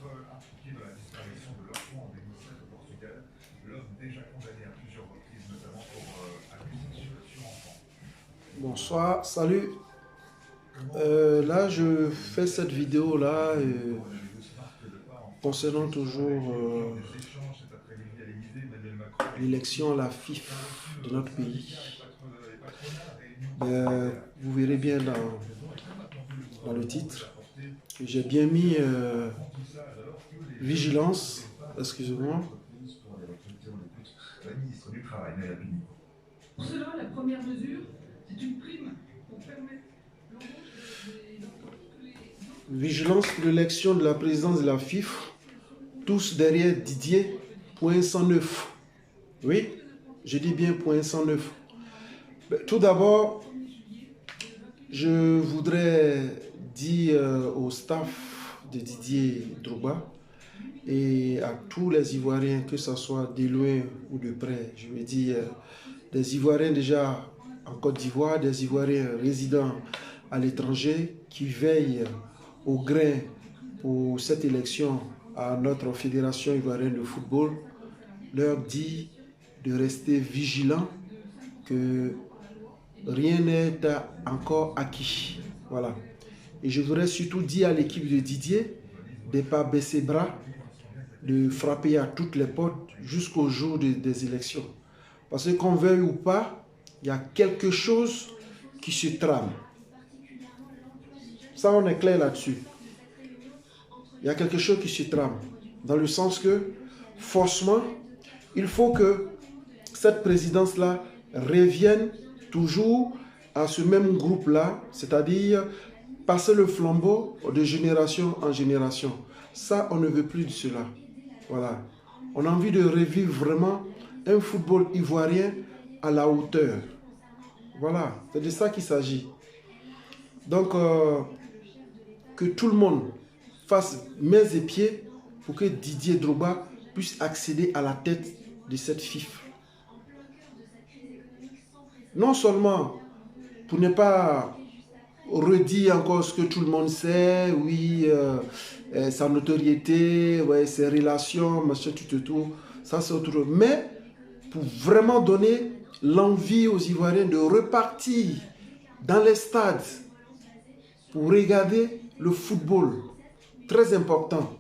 impliqués dans la disparition de l'enfant en 2007 au Portugal. L'homme déjà condamné à plusieurs reprises, notamment pour accusation sur enfant. Bonsoir, salut. Là, je fais cette vidéo là concernant toujours l'élection à la FIFA de notre pays. Vous verrez bien dans le titre que j'ai bien mis vigilance, excusez-moi. Pour cela, la première mesure, c'est une prime pour permettre Vigilance pour l'élection de la présidence de la FIFA, tous derrière Didier, point 109. Oui, je dis bien point 109. Tout d'abord, je voudrais dire au staff de Didier Drogba et à tous les Ivoiriens, que ce soit de loin ou de près, je veux dire des Ivoiriens déjà en Côte d'Ivoire, des Ivoiriens résidant à l'étranger qui veillent au grain pour cette élection à notre Fédération ivoirienne de football, leur dit de rester vigilants, que rien n'est encore acquis. Voilà. Et je voudrais surtout dire à l'équipe de Didier de ne pas baisser bras, de frapper à toutes les portes jusqu'au jour des élections. Parce que qu'on veuille ou pas, il y a quelque chose qui se trame. Ça, on est clair là-dessus. Il y a quelque chose qui se trame. Dans le sens que, forcément, il faut que cette présidence-là revienne toujours à ce même groupe-là, c'est-à-dire passer le flambeau de génération en génération. Ça, on ne veut plus de cela. Voilà. On a envie de revivre vraiment un football ivoirien à la hauteur. Voilà, c'est de ça qu'il s'agit. Donc, que tout le monde fasse mains et pieds pour que Didier Drogba puisse accéder à la tête de cette FIFA. Non seulement pour ne pas redire encore ce que tout le monde sait, oui, sa notoriété, ouais, ses relations, machin, tout, ça c'est autre chose. Mais pour vraiment donner l'envie aux Ivoiriens de repartir dans les stades pour regarder le football. Très important.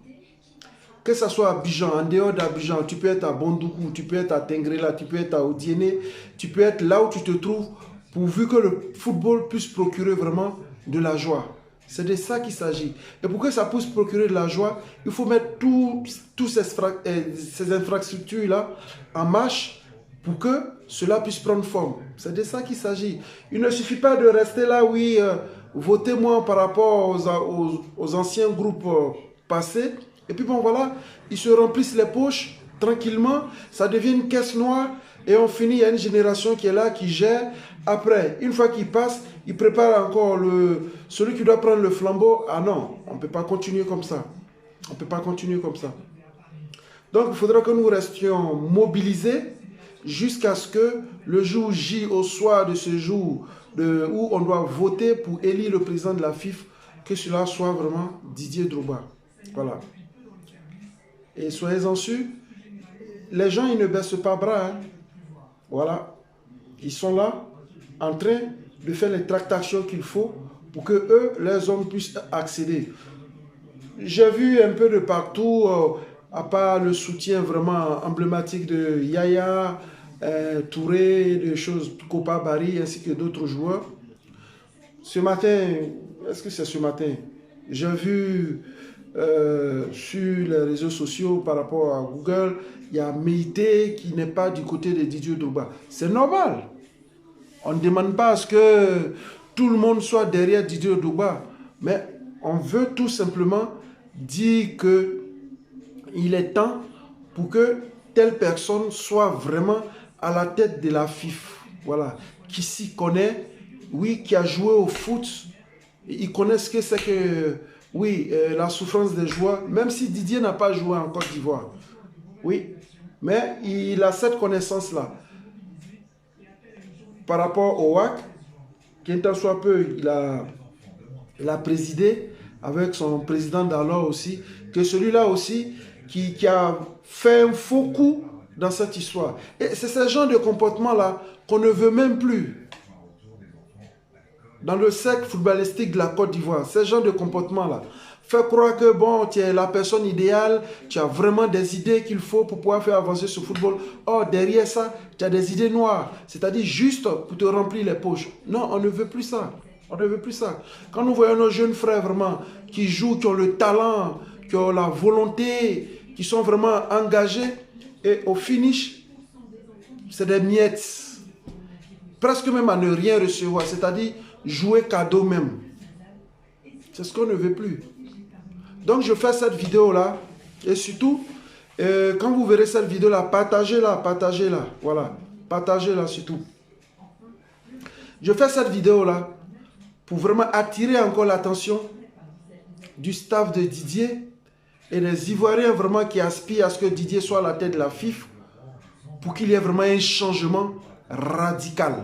Que ce soit à Abidjan, en dehors d'Abidjan, tu peux être à Bondoukou, tu peux être à Tengrela, tu peux être à Odiéné, tu peux être là où tu te trouves, pourvu que le football puisse procurer vraiment de la joie. C'est de ça qu'il s'agit. Et pour que ça puisse procurer de la joie, il faut mettre toutes ces infrastructures-là en marche pour que cela puisse prendre forme. C'est de ça qu'il s'agit. Il ne suffit pas de rester là, oui, votez-moi par rapport aux anciens groupes passés. Et puis bon voilà, ils se remplissent les poches tranquillement, ça devient une caisse noire et on finit, il y a une génération qui est là, qui gère. Après, une fois qu'il passe, il prépare encore celui qui doit prendre le flambeau. Ah non, on ne peut pas continuer comme ça. On ne peut pas continuer comme ça. Donc il faudra que nous restions mobilisés jusqu'à ce que le jour J, au soir de ce jour où on doit voter pour élire le président de la FIFA, que cela soit vraiment Didier Drogba. Voilà. Et soyez-en sûrs, les gens, ils ne baissent pas bras. Hein. Voilà. Ils sont là, en train de faire les tractations qu'il faut pour que eux, les hommes, puissent accéder. J'ai vu un peu de partout, à part le soutien vraiment emblématique de Yaya, Touré, des choses, Kopa Bari, ainsi que d'autres joueurs. Ce matin, est-ce que c'est ce matin? J'ai vu sur les réseaux sociaux par rapport à Google, il y a Meïté qui n'est pas du côté de Didier Drogba. C'est normal. On ne demande pas à ce que tout le monde soit derrière Didier Drogba, mais on veut tout simplement dire qu'il est temps pour que telle personne soit vraiment à la tête de la FIFA. Voilà. Qui s'y connaît, oui, qui a joué au foot, il connaît ce que c'est que, oui, la souffrance des joueurs, même si Didier n'a pas joué en Côte d'Ivoire. Oui, mais il a cette connaissance-là. Par rapport au WAC, qui en soit peu, il a présidé avec son président d'alors aussi, que celui-là aussi qui a fait un faux coup dans cette histoire. Et c'est ce genre de comportement-là qu'on ne veut même plus dans le cercle footballistique de la Côte d'Ivoire. Ce genre de comportement-là. Faire croire que bon, tu es la personne idéale, tu as vraiment des idées qu'il faut pour pouvoir faire avancer ce football. Or, derrière ça, tu as des idées noires, c'est-à-dire juste pour te remplir les poches. Non, on ne veut plus ça. On ne veut plus ça. Quand nous voyons nos jeunes frères vraiment qui jouent, qui ont le talent, qui ont la volonté, qui sont vraiment engagés, et au finish, c'est des miettes. Presque même à ne rien recevoir, c'est-à-dire jouer cadeau même. C'est ce qu'on ne veut plus. Donc je fais cette vidéo-là, et surtout, quand vous verrez cette vidéo-là, partagez-la, voilà, partagez-la surtout. Je fais cette vidéo-là pour vraiment attirer encore l'attention du staff de Didier et des Ivoiriens vraiment qui aspirent à ce que Didier soit à la tête de la FIFA pour qu'il y ait vraiment un changement radical.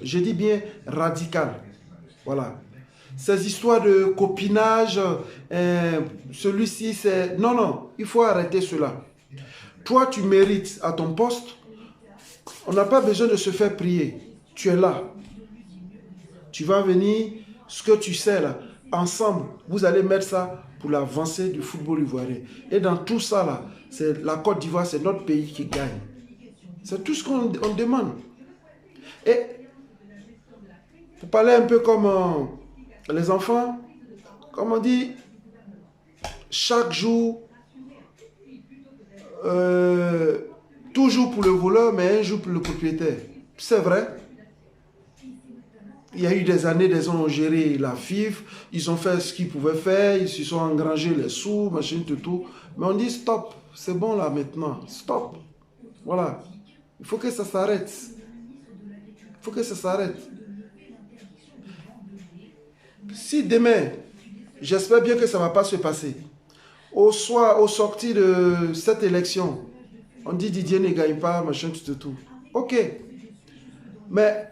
Je dis bien radical. Voilà. Ces histoires de copinage, celui-ci c'est... Non, non, il faut arrêter cela. Toi, tu mérites à ton poste. On n'a pas besoin de se faire prier. Tu es là. Tu vas venir, ce que tu sais là, ensemble, vous allez mettre ça pour l'avancée du football ivoirien. Et dans tout ça là, c'est la Côte d'Ivoire, c'est notre pays qui gagne. C'est tout ce qu'on demande. Et pour parler un peu comme les enfants, comme on dit, chaque jour, toujours pour le voleur, mais un jour pour le propriétaire. C'est vrai. Il y a eu des années, des gens ont géré la FIFA, ils ont fait ce qu'ils pouvaient faire, ils se sont engrangés les sous, machin, tout. Mais on dit stop, c'est bon là maintenant, stop. Voilà. Il faut que ça s'arrête. Il faut que ça s'arrête. Si demain, j'espère bien que ça ne va pas se passer, au sorti de cette élection, on dit Didier ne gagne pas, machin, tout. Ok. Mais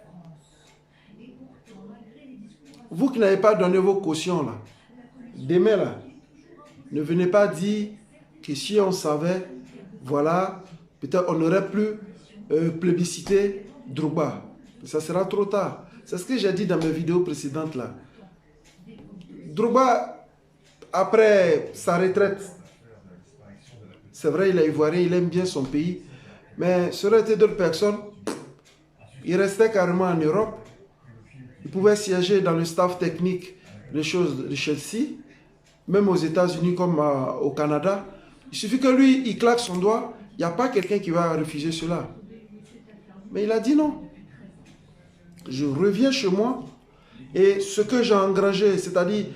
vous qui n'avez pas donné vos cautions là, demain là, ne venez pas dire que si on savait, voilà, peut-être on aurait pu plébisciter Drogba. Ça sera trop tard. C'est ce que j'ai dit dans mes vidéos précédentes là. Drogba, après sa retraite, c'est vrai, il est ivoirien, il aime bien son pays, mais ça aurait été d'autres personnes, il restait carrément en Europe, il pouvait siéger dans le staff technique des choses de Chelsea, même aux États-Unis comme au Canada. Il suffit que lui, il claque son doigt, il n'y a pas quelqu'un qui va refuser cela. Mais il a dit non. Je reviens chez moi et ce que j'ai engrangé, c'est-à-dire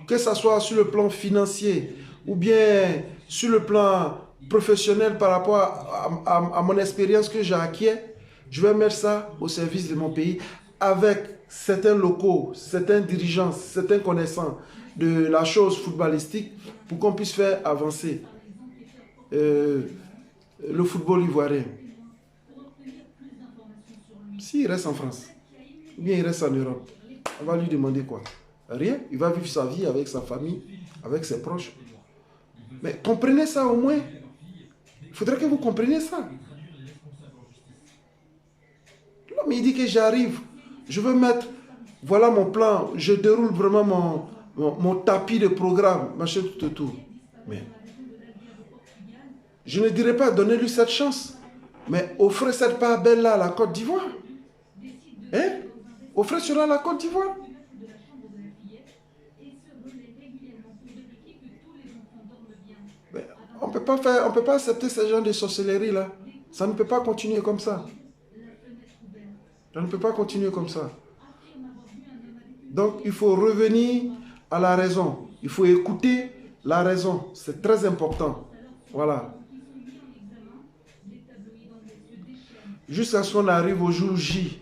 que ce soit sur le plan financier ou bien sur le plan professionnel par rapport à mon expérience que j'ai acquis, je vais mettre ça au service de mon pays avec certains locaux, certains dirigeants, certains connaissants de la chose footballistique pour qu'on puisse faire avancer le football ivoirien. S'il reste en France, ou bien il reste en Europe, on va lui demander quoi? Rien. Il va vivre sa vie avec sa famille, avec ses proches. Mais comprenez ça au moins. Il faudrait que vous compreniez ça. Non, mais il dit que j'arrive. Je veux mettre, voilà mon plan. Je déroule vraiment mon tapis de programme. Machin, tout. Mais je ne dirais pas, donnez-lui cette chance. Mais offrez cette part belle-là à la Côte d'Ivoire. Hein? Offrez cela à la Côte d'Ivoire. On ne peut pas accepter ce genre de sorcellerie là. Ça ne peut pas continuer comme ça. Ça ne peut pas continuer comme ça. Donc il faut revenir à la raison. Il faut écouter la raison. C'est très important. Voilà. Jusqu'à ce qu'on arrive au jour J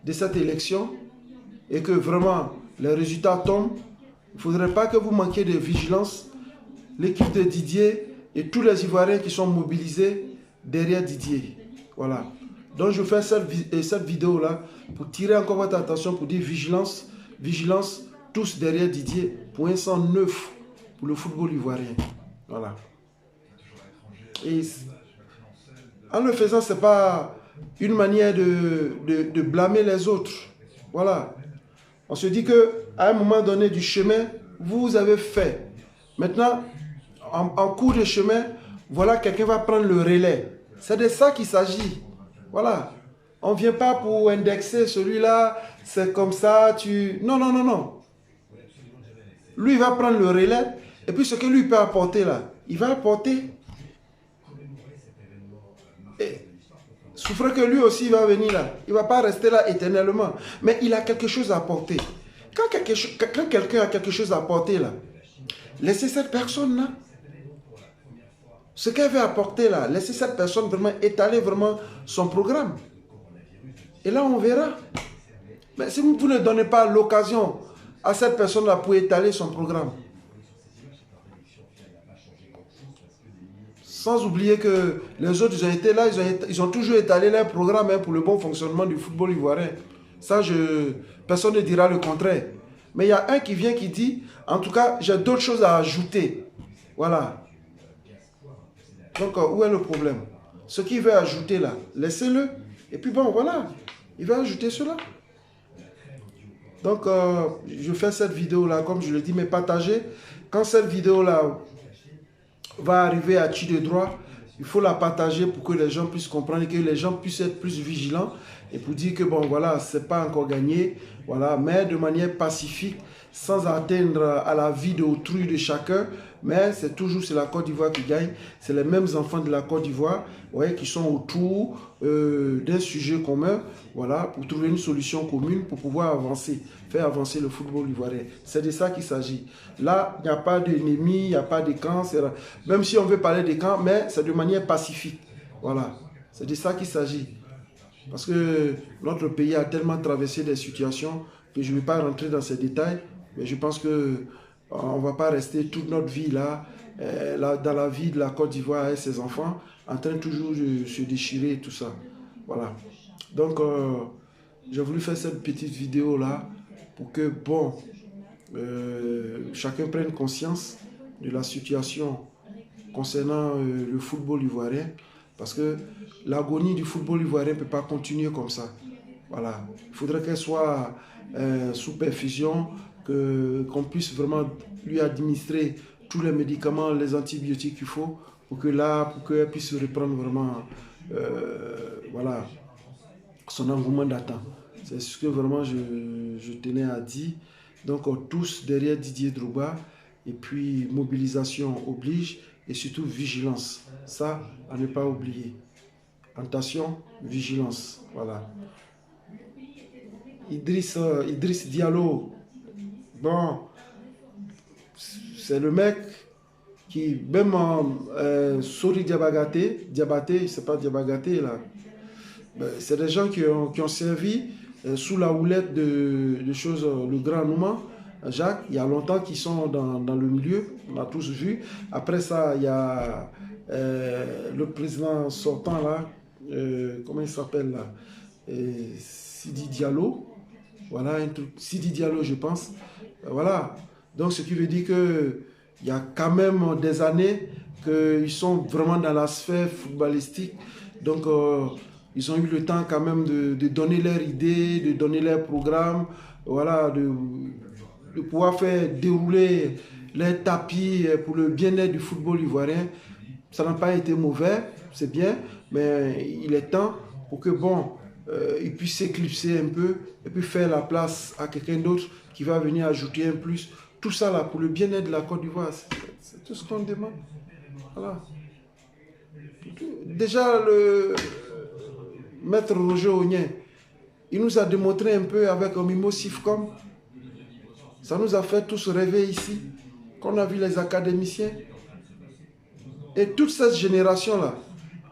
de cette élection et que vraiment les résultats tombent, il ne faudrait pas que vous manquiez de vigilance. L'équipe de Didier et tous les Ivoiriens qui sont mobilisés derrière Didier. Voilà. Donc je fais cette vidéo-là pour tirer encore votre attention, pour dire vigilance, vigilance, tous derrière Didier, pour un sang neuf pour le football ivoirien. Voilà. Et en le faisant, ce n'est pas une manière de blâmer les autres. Voilà. On se dit qu'à un moment donné du chemin, vous avez fait. Maintenant, en cours de chemin, voilà, quelqu'un va prendre le relais. C'est de ça qu'il s'agit. Voilà. On ne vient pas pour indexer celui-là, c'est comme ça, tu... Non, non, non, non. Lui, il va prendre le relais, et puis ce que lui peut apporter là, il va apporter. Et souffre que lui aussi va venir là. Il ne va pas rester là éternellement. Mais il a quelque chose à apporter. Quand quelqu'un a quelque chose à apporter là, laissez cette personne là. Ce qu'elle veut apporter là, laissez cette personne vraiment étaler vraiment son programme. Et là, on verra. Mais si vous ne donnez pas l'occasion à cette personne-là pour étaler son programme, sans oublier que les autres, ils ont été là, ils ont toujours étalé leur programme pour le bon fonctionnement du football ivoirien. Ça, personne ne dira le contraire. Mais il y a un qui vient qui dit, en tout cas, j'ai d'autres choses à ajouter. Voilà. Donc, où est le problème? Ce qu'il veut ajouter là, laissez-le. Et puis bon, voilà. Il va ajouter cela. Donc, je fais cette vidéo-là, comme je le dis, mais partagez. Quand cette vidéo-là va arriver à qui de droit, il faut la partager pour que les gens puissent comprendre et que les gens puissent être plus vigilants et pour dire que, bon, voilà, c'est pas encore gagné, voilà, mais de manière pacifique, sans atteindre à la vie d'autrui de chacun, mais c'est toujours la Côte d'Ivoire qui gagne. C'est les mêmes enfants de la Côte d'Ivoire, ouais, qui sont autour d'un sujet commun, voilà, pour trouver une solution commune pour pouvoir avancer, faire avancer le football ivoirien. C'est de ça qu'il s'agit. Là, il n'y a pas d'ennemis, il n'y a pas de camps, même si on veut parler des camps, mais c'est de manière pacifique. Voilà, c'est de ça qu'il s'agit. Parce que notre pays a tellement traversé des situations que je ne vais pas rentrer dans ces détails, mais je pense que on ne va pas rester toute notre vie là, dans la vie de la Côte d'Ivoire et ses enfants, en train toujours de se déchirer et tout ça. Voilà. Donc, j'ai voulu faire cette petite vidéo là pour que, bon, chacun prenne conscience de la situation concernant le football ivoirien. Parce que l'agonie du football ivoirien ne peut pas continuer comme ça. Voilà. Il faudrait qu'elle soit sous perfusion, qu'on puisse vraiment lui administrer tous les médicaments, les antibiotiques qu'il faut pour qu'elle puisse reprendre vraiment voilà, son engouement d'attente. C'est ce que vraiment je tenais à dire. Donc tous derrière Didier Drogba, et puis mobilisation oblige et surtout vigilance. Ça, à ne pas oublier. Attention, vigilance. Voilà. Idriss Diallo, bon, c'est le mec qui, même Sori Diabaté, c'est pas Diabagaté là, c'est des gens qui ont servi sous la houlette de le grand Nouma, Jacques, il y a longtemps qu'ils sont dans le milieu, on a tous vu. Après ça, il y a le président sortant là, comment il s'appelle là, Sidi Diallo. Voilà, Sidi Diallo, je pense. Voilà. Donc, ce qui veut dire qu'il y a quand même des années qu'ils sont vraiment dans la sphère footballistique. Donc, ils ont eu le temps quand même de donner leurs idées, de donner leurs programmes, voilà, de pouvoir faire dérouler les tapis pour le bien-être du football ivoirien. Ça n'a pas été mauvais, c'est bien, mais il est temps pour que, bon, il puisse s'éclipser un peu et puis faire la place à quelqu'un d'autre qui va venir ajouter un plus. Tout ça là pour le bien-être de la Côte d'Ivoire, c'est tout ce qu'on demande. Voilà. Déjà, le maître Roger Ognien, il nous a démontré un peu avec Mimo Sifcom. Ça nous a fait tous rêver ici, qu'on a vu les académiciens. Et toute cette génération-là,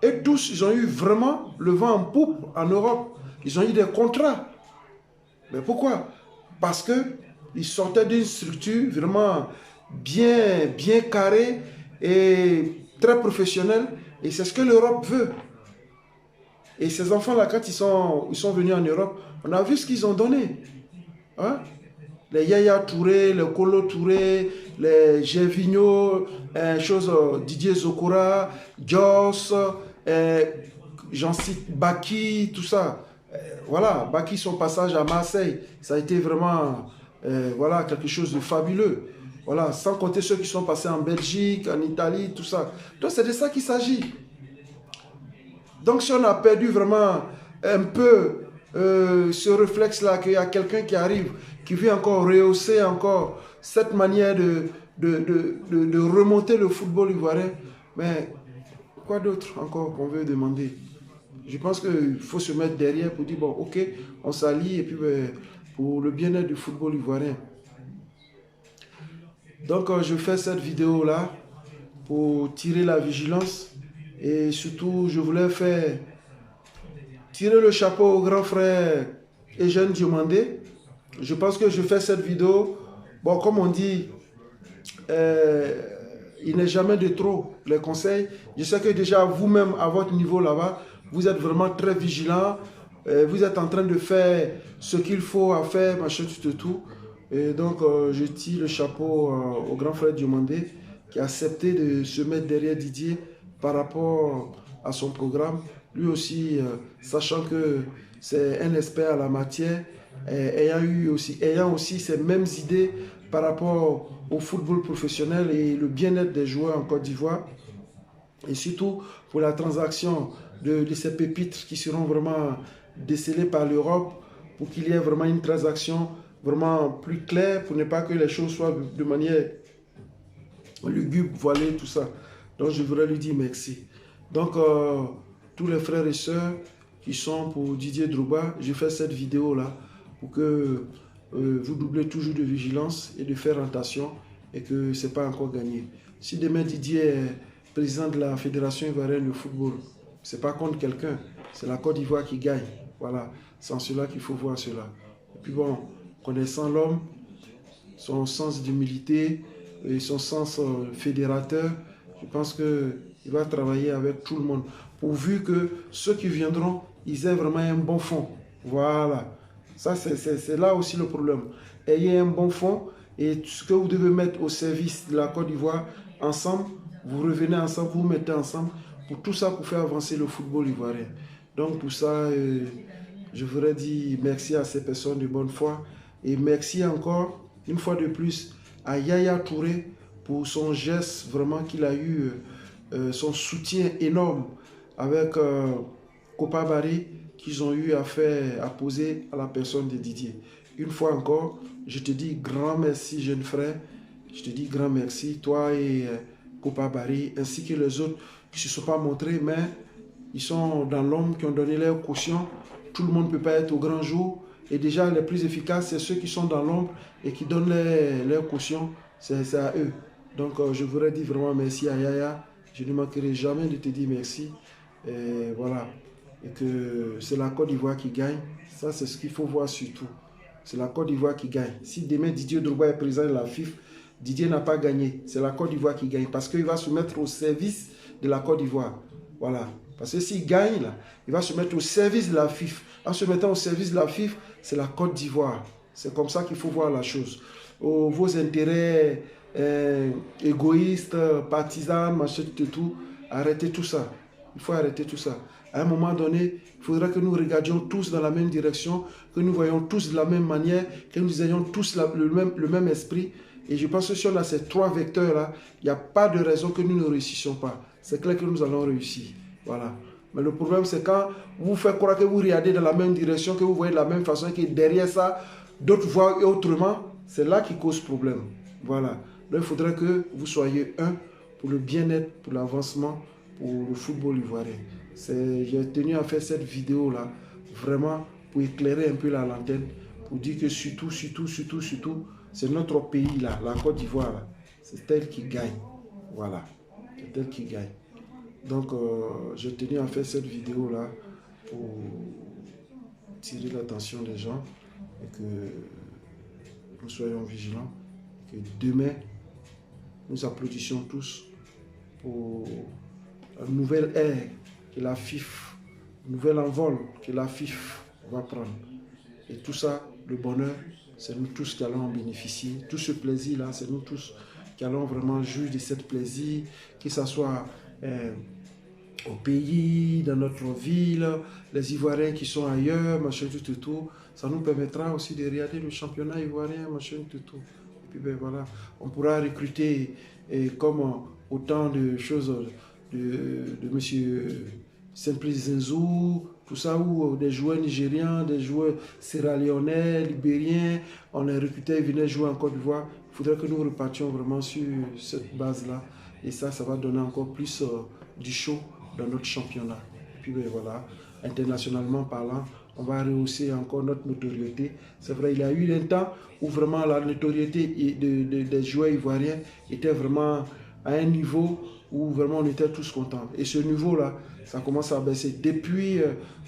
et tous, ils ont eu vraiment le vent en poupe en Europe. Ils ont eu des contrats. Mais pourquoi? Parce qu'ils sortaient d'une structure vraiment bien carrée et très professionnelle. Et c'est ce que l'Europe veut. Et ces enfants-là, quand ils sont venus en Europe, on a vu ce qu'ils ont donné. Hein? les Yaya Touré, les Kolo Touré, les Gervinho, Didier Zokora, Joss, j'en cite Baki, tout ça. Voilà, Baki, son passage à Marseille, ça a été vraiment voilà, quelque chose de fabuleux. Voilà, sans compter ceux qui sont passés en Belgique, en Italie, tout ça. Donc c'est de ça qu'il s'agit. Donc si on a perdu vraiment un peu ce réflexe-là, qu'il y a quelqu'un qui arrive, qui veut encore rehausser encore cette manière de remonter le football ivoirien, mais quoi d'autre encore qu'on veut demander? Je pense qu'il faut se mettre derrière pour dire, bon, ok, on s'allie, et puis pour le bien-être du football ivoirien. Donc, je fais cette vidéo-là pour tirer la vigilance. Et surtout, je voulais faire tirer le chapeau au grand frère Eugène Diomandé. Je pense que je fais cette vidéo. Bon, comme on dit, il n'est jamais de trop, les conseils. Je sais que déjà, vous-même, à votre niveau là-bas, vous êtes vraiment très vigilant. Vous êtes en train de faire ce qu'il faut à faire, machin, tout. Et donc, je tire le chapeau au grand frère Diomandé qui a accepté de se mettre derrière Didier par rapport à son programme. Lui aussi, sachant que c'est un expert à la matière, ayant aussi ces mêmes idées par rapport au football professionnel et le bien-être des joueurs en Côte d'Ivoire. Et surtout pour la transaction de ces pépites qui seront vraiment décelées par l'Europe, pour qu'il y ait vraiment une transaction vraiment plus claire, pour ne pas que les choses soient de manière lugubre, voilée, tout ça. Donc je voudrais lui dire merci. Donc tous les frères et sœurs qui sont pour Didier Drogba, je fais cette vidéo là pour que vous doublez toujours de vigilance et de faire attention et que ce n'est pas encore gagné. Si demain Didier est président de la Fédération ivoirienne de football, ce n'est pas contre quelqu'un, c'est la Côte d'Ivoire qui gagne. Voilà, c'est en cela qu'il faut voir cela. Et puis bon, connaissant l'homme, son sens d'humilité et son sens fédérateur, je pense qu'il va travailler avec tout le monde, pourvu que ceux qui viendront, ils aient vraiment un bon fond. Voilà, ça c'est là aussi le problème. Ayez un bon fond et ce que vous devez mettre au service de la Côte d'Ivoire, ensemble, vous revenez ensemble, vous mettez ensemble, pour tout ça, pour faire avancer le football ivoirien. Donc pour ça, je voudrais dire merci à ces personnes de bonne foi et merci encore, une fois de plus, à Yaya Touré pour son geste vraiment qu'il a eu, son soutien énorme avec Kopa Barry qu'ils ont eu à faire, à poser à la personne de Didier. Une fois encore, je te dis grand merci, jeune frère. Je te dis grand merci, toi et Kopa Barry, ainsi que les autres qui ne se sont pas montrés, mais ils sont dans l'ombre, qui ont donné leur caution. Tout le monde ne peut pas être au grand jour. Et déjà, les plus efficaces, c'est ceux qui sont dans l'ombre et qui donnent leur caution. C'est à eux. Donc, je voudrais dire vraiment merci à Yaya. Je ne manquerai jamais de te dire merci. Et voilà. Et que c'est la Côte d'Ivoire qui gagne. Ça, c'est ce qu'il faut voir surtout. C'est la Côte d'Ivoire qui gagne. Si demain Didier Drogba est président de la FIFA, Didier n'a pas gagné. C'est la Côte d'Ivoire qui gagne. Parce qu'il va se mettre au service de la Côte d'Ivoire. Voilà. Parce que s'il gagne, là, il va se mettre au service de la FIFA. En se mettant au service de la FIFA, c'est la Côte d'Ivoire. C'est comme ça qu'il faut voir la chose. Vos intérêts égoïstes, partisans, machin, tout, arrêtez tout ça. Il faut arrêter tout ça. À un moment donné, il faudra que nous regardions tous dans la même direction, que nous voyons tous de la même manière, que nous ayons tous le même esprit. Et je pense que si on a ces trois vecteurs-là, il n'y a pas de raison que nous ne réussissions pas. C'est clair que nous allons réussir. Voilà. Mais le problème, c'est quand vous faites croire que vous regardez dans la même direction, que vous voyez de la même façon, que derrière ça, d'autres voient autrement, c'est là qui cause problème. Voilà. Donc, il faudrait que vous soyez un pour le bien-être, pour l'avancement, pour le football ivoirien. J'ai tenu à faire cette vidéo-là, vraiment pour éclairer un peu la lanterne, pour dire que surtout, c'est notre pays, là, la Côte d'Ivoire, c'est elle qui gagne. Voilà. C'est elle qui gagne. Donc, j'ai tenu à faire cette vidéo-là pour tirer l'attention des gens et que nous soyons vigilants. Que demain, nous applaudissions tous pour la nouvelle ère que la FIFA, le nouvel envol que la FIFA va prendre. Et tout ça, le bonheur c'est nous tous qui allons en bénéficier. Tout ce plaisir-là, c'est nous tous qui allons vraiment jouir de ce plaisir, que ce soit au pays, dans notre ville, les Ivoiriens qui sont ailleurs, machin, tout. Ça nous permettra aussi de regarder le championnat ivoirien, machin, tout. Et puis ben voilà, on pourra recruter comme autant de choses de monsieur Simplice Zenzou, tout ça, ou des joueurs nigérians, des joueurs sierra-léonais, libériens, on les recrutait, ils venaient jouer en Côte d'Ivoire. Il faudrait que nous repartions vraiment sur cette base-là. Et ça va donner encore plus du show dans notre championnat. Et puis ben, voilà, internationalement parlant, on va rehausser encore notre notoriété. C'est vrai, il y a eu un temps où vraiment la notoriété des joueurs ivoiriens était vraiment à un niveau où vraiment on était tous contents. Et ce niveau-là, ça commence à baisser. Depuis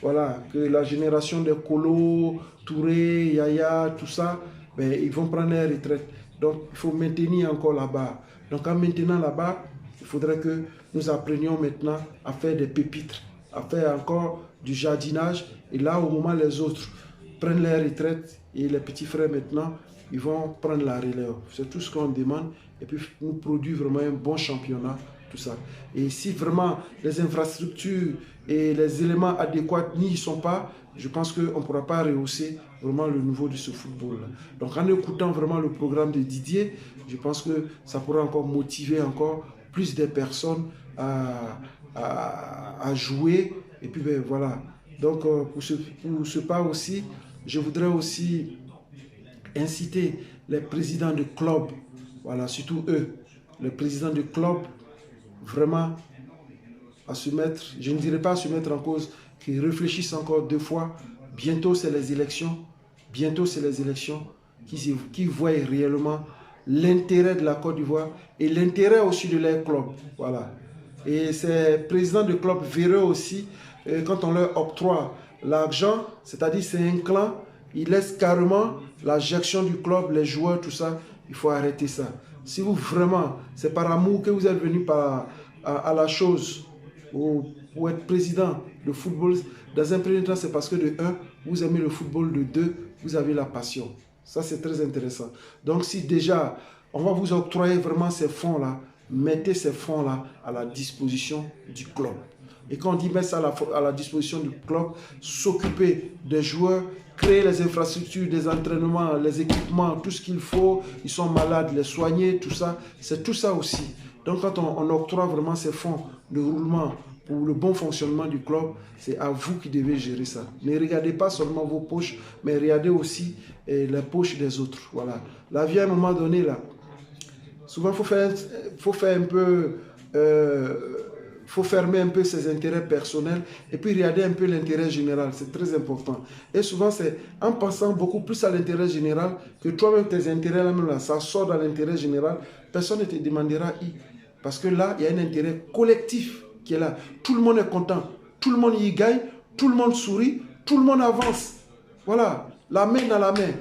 voilà, que la génération des Kolo, Touré, Yaya, tout ça, ben, ils vont prendre leur retraite. Donc il faut maintenir encore là-bas. Donc en maintenant là-bas, il faudrait que nous apprenions maintenant à faire des pépitres, à faire encore du jardinage. Et là, au moment où les autres prennent leur retraite, et les petits frères maintenant, ils vont prendre la relève. C'est tout ce qu'on demande. Et puis nous produire vraiment un bon championnat, tout ça. Et si vraiment les infrastructures et les éléments adéquats n'y sont pas, je pense qu'on ne pourra pas rehausser vraiment le niveau de ce football. Donc en écoutant vraiment le programme de Didier, je pense que ça pourra encore motiver encore plus de personnes à jouer. Et puis ben, voilà. Donc pour ce pas aussi, je voudrais aussi inciter les présidents de clubs, voilà, surtout eux, les présidents de clubs, vraiment à se mettre, je ne dirais pas à se mettre en cause, qu'ils réfléchissent encore deux fois. Bientôt c'est les élections, qui voient réellement l'intérêt de la Côte d'Ivoire et l'intérêt aussi de leur club, voilà. Et ces présidents de clubs verraient aussi, quand on leur octroie l'argent, c'est-à-dire c'est un clan, ils laissent carrément la gestion du club, les joueurs, tout ça, il faut arrêter ça. Si vous vraiment, c'est par amour que vous êtes venu à la chose, pour être président de football, dans un premier temps, c'est parce que de un, vous aimez le football, de deux, vous avez la passion. Ça, c'est très intéressant. Donc, si déjà, on va vous octroyer vraiment ces fonds-là, mettez ces fonds-là à la disposition du club. Et quand on dit mettre ça à la disposition du club, s'occuper des joueurs, créer les infrastructures, des entraînements, les équipements, tout ce qu'il faut, ils sont malades, les soigner, tout ça, c'est tout ça aussi. Donc quand on octroie vraiment ces fonds de roulement pour le bon fonctionnement du club, c'est à vous qui devez gérer ça. Ne regardez pas seulement vos poches, mais regardez aussi les poches des autres. Voilà. La vie à un moment donné, là, souvent il faut faire un peu... faut fermer un peu ses intérêts personnels et puis regarder un peu l'intérêt général. C'est très important. Et souvent, c'est en pensant beaucoup plus à l'intérêt général que toi-même, tes intérêts, là, ça sort dans l'intérêt général. Personne ne te demandera parce que là, il y a un intérêt collectif qui est là. Tout le monde est content. Tout le monde y gagne. Tout le monde sourit. Tout le monde avance. Voilà. La main dans la main.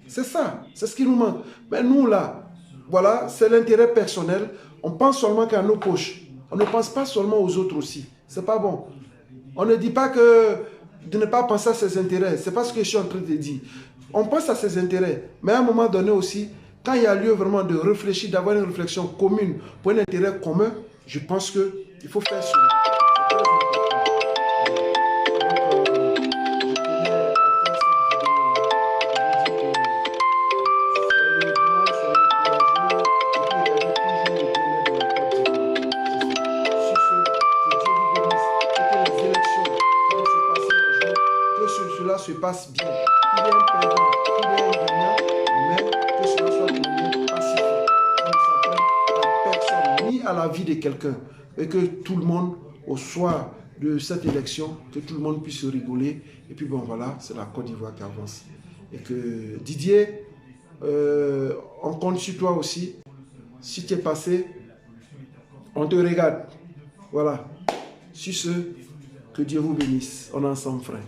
C'est ça. C'est ce qui nous manque. Mais nous, là, voilà, c'est l'intérêt personnel. On pense seulement qu'à nos poches. On ne pense pas seulement aux autres aussi. C'est pas bon. On ne dit pas que de ne pas penser à ses intérêts. C'est pas ce que je suis en train de dire. On pense à ses intérêts. Mais à un moment donné aussi, quand il y a lieu vraiment de réfléchir, d'avoir une réflexion commune pour un intérêt commun, je pense qu'il faut faire cela. C'est très important. Se passe bien, qu'il y ait un perdant, qu'il y ait un gagnant, mais que cela soit de manière pacifique. On ne s'attend à personne, ni à la vie de quelqu'un, et que tout le monde, au soir de cette élection, que tout le monde puisse rigoler, et puis bon voilà, c'est la Côte d'Ivoire qui avance. Et que Didier, on compte sur toi aussi, si tu es passé, on te regarde. Voilà. Sur ce, que Dieu vous bénisse, on est ensemble frère.